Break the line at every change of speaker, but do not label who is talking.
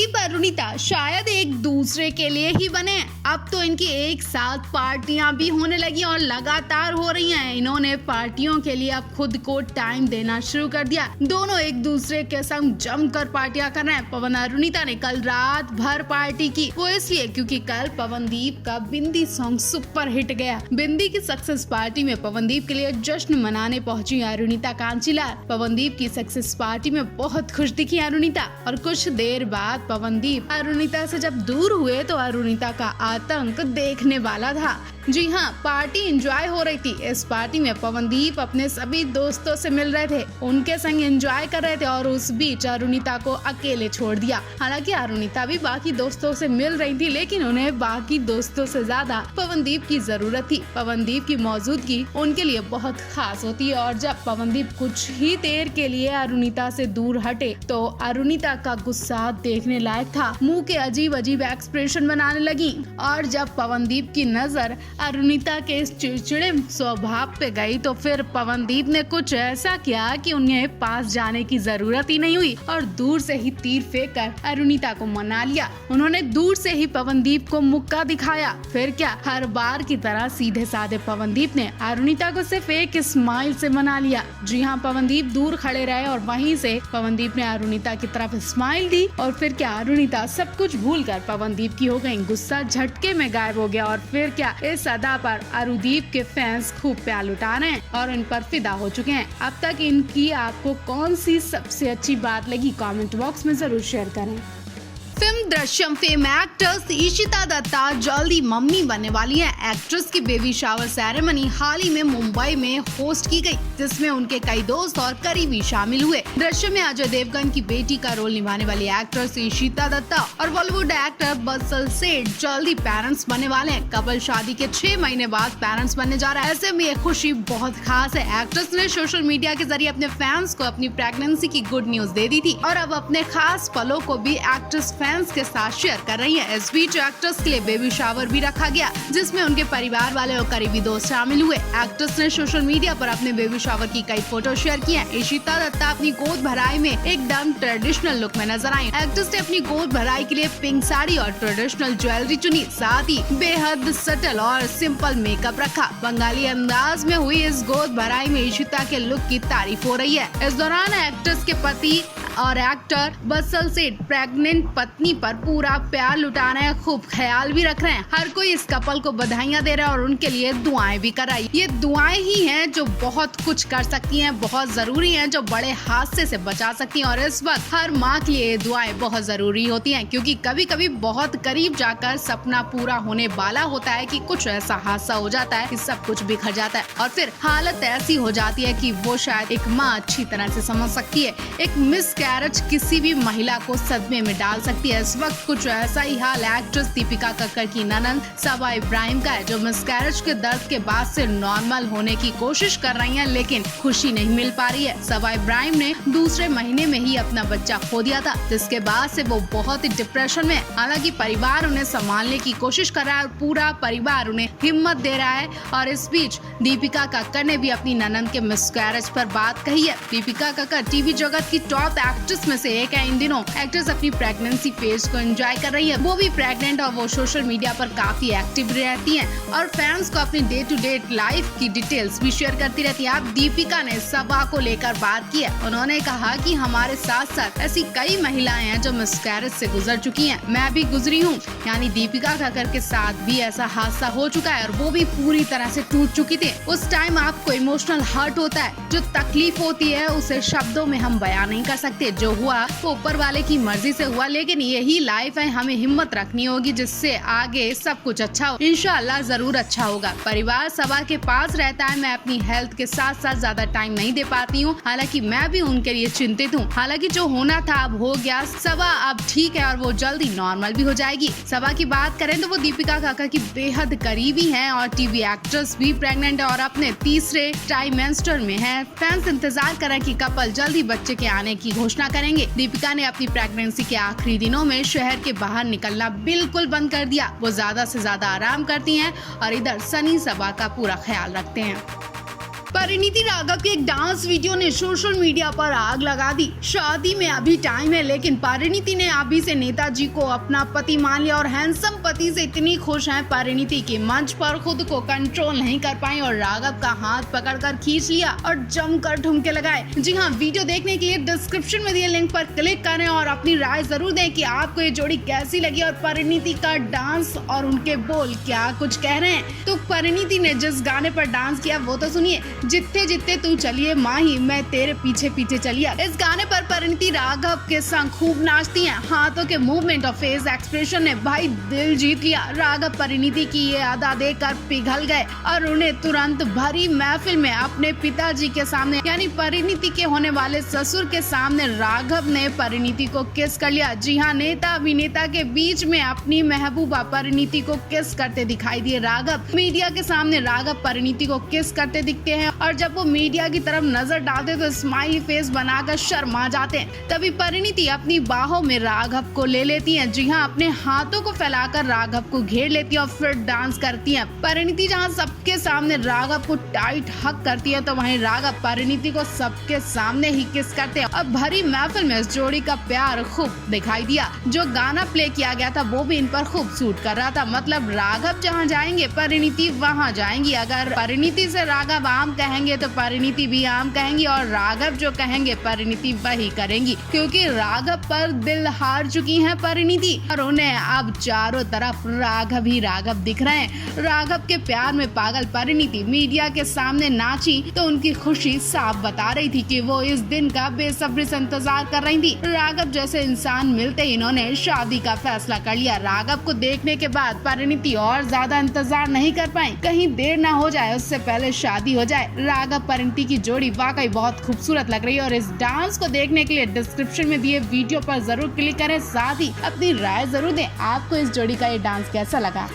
पवनदीप अरुणिता शायद एक दूसरे के लिए ही बने। अब तो इनकी एक साथ पार्टियां भी होने लगी और लगातार हो रही हैं। इन्होंने पार्टियों के लिए अब खुद को टाइम देना शुरू कर दिया। दोनों एक दूसरे के संग जमकर पार्टियां कर रहे हैं। पवन अरुणिता ने कल रात भर पार्टी की, वो इसलिए क्योंकि कल पवनदीप का बिंदी सॉन्ग सुपर हिट गया। बिंदी की सक्सेस पार्टी में पवनदीप के लिए जश्न मनाने पहुंची अरुणिता कांचीलाल। पवनदीप की सक्सेस पार्टी में बहुत खुश दिखी अरुणिता और कुछ देर बाद पवनदीप अरुणिता से जब दूर हुए तो अरुणिता का आतंक देखने वाला था। जी हाँ, पार्टी एंजॉय हो रही थी। इस पार्टी में पवनदीप अपने सभी दोस्तों से मिल रहे थे, उनके संग एंजॉय कर रहे थे और उस बीच अरुणिता को अकेले छोड़ दिया। हालांकि अरुणिता भी बाकी दोस्तों से मिल रही थी, लेकिन उन्हें बाकी दोस्तों से ज्यादा पवनदीप की जरूरत थी। पवनदीप की मौजूदगी उनके लिए बहुत खास होती है और जब पवनदीप कुछ ही देर के लिए अरुणिता से दूर हटे तो अरुणिता का गुस्सा देखने लायक था। मुंह के अजीब अजीब एक्सप्रेशन बनाने लगी और जब पवनदीप की नजर अरुणिता के इस चिड़चिड़े स्वभाव पे गई तो फिर पवनदीप ने कुछ ऐसा किया कि उन्हें पास जाने की जरूरत ही नहीं हुई और दूर से ही तीर फेंक कर अरुणिता को मना लिया। उन्होंने दूर से ही पवनदीप को मुक्का दिखाया। फिर क्या, हर बार की तरह सीधे साधे पवनदीप ने अरुणिता को सिर्फ एक स्माइल से मना लिया। जी हाँ, पवनदीप दूर खड़े रहे और वहीं से पवनदीप ने अरुणिता की तरफ स्माइल दी और फिर क्या, अरुणिता सब कुछ भूल कर पवनदीप की हो गई। गुस्सा झटके में गायब हो गया और फिर क्या, इस अदा पर अरुदीप के फैंस खूब प्यार लुटा रहे हैं और इन पर फिदा हो चुके हैं। अब तक इनकी आपको कौन सी सबसे अच्छी बात लगी, कमेंट बॉक्स में जरूर शेयर करें। फिल्म दृश्यम फेम एक्ट्रेस ईशिता दत्ता जल्दी मम्मी बनने वाली है। एक्ट्रेस की बेबी शावर सेरेमनी हाल ही में मुंबई में होस्ट की गई, जिसमें उनके कई दोस्त और करीबी शामिल हुए। दृश्यम में अजय देवगन की बेटी का रोल निभाने वाली एक्ट्रेस ईशिता दत्ता और बॉलीवुड एक्टर बसल सेठ जल्दी पेरेंट्स बनने वाले हैं। कपल शादी के 6 महीने बाद पेरेंट्स बनने जा रहा है। ऐसे में ये खुशी बहुत खास है। एक्ट्रेस ने सोशल मीडिया के जरिए अपने फैंस को अपनी प्रेगनेंसी की गुड न्यूज दे दी थी और अब अपने खास पलों को भी एक्ट्रेस फैंस के साथ शेयर कर रही है। इस बीच एक्ट्रेस के लिए बेबी शावर भी रखा गया, जिसमें उनके परिवार वाले और करीबी दोस्त शामिल हुए। एक्ट्रेस ने सोशल मीडिया पर अपने बेबी शावर की कई फोटो शेयर की हैं। ईशिता दत्ता अपनी गोद भराई में एकदम ट्रेडिशनल लुक में नजर आई। एक्ट्रेस ने अपनी गोद भराई के लिए पिंक साड़ी और ट्रेडिशनल ज्वेलरी चुनी, साथ ही बेहद सटल और सिंपल मेकअप रखा। बंगाली अंदाज में हुई इस गोद भराई में ईशिता के लुक की तारीफ हो रही है। इस दौरान एक्ट्रेस के पति और एक्टर बसल सेठ प्रेग्नेंट पत्नी पर पूरा प्यार लुटा रहे हैं, खूब ख्याल भी रख रहे हैं। हर कोई इस कपल को बधाइयां दे रहा है और उनके लिए दुआएं भी कराई। ये दुआएं ही हैं जो बहुत कुछ कर सकती हैं, बहुत जरूरी हैं, जो बड़े हादसे से बचा सकती हैं और इस वक्त हर माँ के लिए दुआएं बहुत जरूरी होती हैं, क्योंकि कभी कभी बहुत करीब जाकर सपना पूरा होने वाला होता है कि कुछ ऐसा हादसा हो जाता है कि सब कुछ बिखर जाता है और फिर हालत ऐसी हो जाती है कि वो शायद एक माँ अच्छी तरह से समझ सकती है। एक मिस कैरेज किसी भी महिला को सदमे में डाल सकती है। इस वक्त कुछ ऐसा ही हाल एक्ट्रेस दीपिका कक्कड़ की ननंद सबा इब्राहिम का है, जो मिसकैरेज के दर्द के बाद से नॉर्मल होने की कोशिश कर रही हैं, लेकिन खुशी नहीं मिल पा रही है। सबा इब्राहिम ने दूसरे महीने में ही अपना बच्चा खो दिया था, जिसके बाद से वो बहुत ही डिप्रेशन में। हालांकि परिवार उन्हें संभालने की कोशिश कर रहा है और पूरा परिवार उन्हें हिम्मत दे रहा है और इस बीच दीपिका कक्कड़ ने भी अपनी ननंद के मिसकैरेज पर बात कही है। दीपिका कक्कड़ टीवी जगत की टॉप एक्ट्रेस में से एक है। इन दिनों एक्ट्रेस अपनी प्रेगनेंसी फेज को एंजॉय कर रही है। वो भी प्रेग्नेंट और वो सोशल मीडिया पर काफी एक्टिव रहती हैं और फैंस को अपनी डे टू डे लाइफ की डिटेल्स भी शेयर करती रहती है। अब दीपिका ने सबा को लेकर बात की है। उन्होंने कहा कि हमारे साथ साथ ऐसी कई महिलाएं हैं जो मिसकैरेज से गुजर चुकी हैं, मैं भी गुजरी हूँ। यानी दीपिका कक्कड़ के साथ भी ऐसा हादसा हो चुका है और वो भी पूरी तरह से टूट चुकी थी। उस टाइम आपको इमोशनल हर्ट होता है, जो तकलीफ होती है उसे शब्दों में हम बयान नहीं कर सकते। जो हुआ वो ऊपर वाले की मर्जी से हुआ, लेकिन यही लाइफ है। हमें हिम्मत रखनी होगी जिससे आगे सब कुछ अच्छा हो। इंशाअल्लाह जरूर अच्छा होगा। परिवार सबा के पास रहता है। मैं अपनी हेल्थ के साथ साथ ज्यादा टाइम नहीं दे पाती हूँ, हालांकि मैं भी उनके लिए चिंतित हूँ। हालांकि जो होना था अब हो गया। सबा अब ठीक है और वो जल्दी नॉर्मल भी हो जाएगी। सबा की बात करें तो वो दीपिका कक्कड़ की बेहद करीबी हैं और टीवी एक्ट्रेस भी प्रेग्नेंट है और अपने तीसरे ट्राइमेस्टर में है। फैंस इंतजार कर रहे हैं कि कपल जल्दी बच्चे के आने की घोषणा करेंगे। दीपिका ने अपनी प्रेगनेंसी के आखिरी दिनों में शहर के बाहर निकलना बिल्कुल बंद कर दिया। वो ज्यादा से ज्यादा आराम करती हैं और इधर सनी सबा का पूरा ख्याल रखते हैं। परिणीति राघव के एक डांस वीडियो ने सोशल मीडिया पर आग लगा दी। शादी में अभी टाइम है, लेकिन परिणीति ने अभी से नेताजी को अपना पति मान लिया और हैंडसम पति से इतनी खुश है परिणीति की मंच पर खुद को कंट्रोल नहीं कर पाई और राघव का हाथ पकड़कर खींच लिया और जमकर ठुमके लगाए। जी हाँ, वीडियो देखने के लिए डिस्क्रिप्शन में दिए लिंक पर क्लिक करें और अपनी राय जरूर दें कि आपको ये जोड़ी कैसी लगी और परिणीति का डांस और उनके बोल क्या कुछ कह रहे हैं। तो परिणीति ने जिस गाने पर डांस किया वो तो सुनिए, जित्ते जित्ते तू चलिए माही मैं तेरे पीछे पीछे चलिया। इस गाने पर परिणीति राघव के संग खूब नाचती हैं। हाथों के मूवमेंट और फेस एक्सप्रेशन ने भाई दिल जीत लिया। राघव परिणीति की ये अदा देखकर पिघल गए और उन्हें तुरंत भरी महफिल में अपने पिताजी के सामने यानी परिणीति के होने वाले ससुर के सामने राघव ने परिणीति को किस कर लिया। जी हाँ, नेता अभिनेता के बीच में अपनी महबूबा परिणीति को किस करते दिखाई दिए राघव। मीडिया के सामने राघव परिणीति को किस करते दिखते हैं और जब वो मीडिया की तरफ नजर डालते तो स्माइली फेस बनाकर शर्मा जाते हैं। तभी परिणीति अपनी बाहों में राघव को ले लेती है। जी हाँ, अपने हाथों को फैलाकर राघव को घेर लेती है और फिर डांस करती है। परिणीति जहाँ सबके सामने राघव को टाइट हक करती है तो वहीं राघव परिणीति को सबके सामने ही किस करते हैं और भरी महफिल में इस जोड़ी का प्यार खूब दिखाई दिया। जो गाना प्ले किया गया था वो भी इन पर खूब सूट कर रहा था। मतलब राघव जहाँ जाएंगे परिणीति वहाँ जाएंगी। अगर परिणीति से राघव आम कहेंगे तो परिणीति भी आम कहेंगी और राघव जो कहेंगे परिणीति वही करेंगी, क्योंकि राघव पर दिल हार चुकी है परिणीति और उन्हें अब चारों तरफ राघव ही राघव दिख रहे हैं। राघव के प्यार में पागल परिणीति मीडिया के सामने नाची तो उनकी खुशी साफ बता रही थी कि वो इस दिन का बेसब्री से इंतजार कर रही थी। राघव जैसे इंसान मिलते इन्होंने शादी का फैसला कर लिया। राघव को देखने के बाद परिणीति और ज्यादा इंतजार नहीं कर पाई, कहीं देर न हो जाए उससे पहले शादी हो जाए। राघव परिणीति की जोड़ी वाकई बहुत खूबसूरत लग रही है और इस डांस को देखने के लिए डिस्क्रिप्शन में दिए वीडियो पर जरूर क्लिक करें, साथ ही अपनी राय जरूर दें। आपको इस जोड़ी का ये डांस कैसा लगा।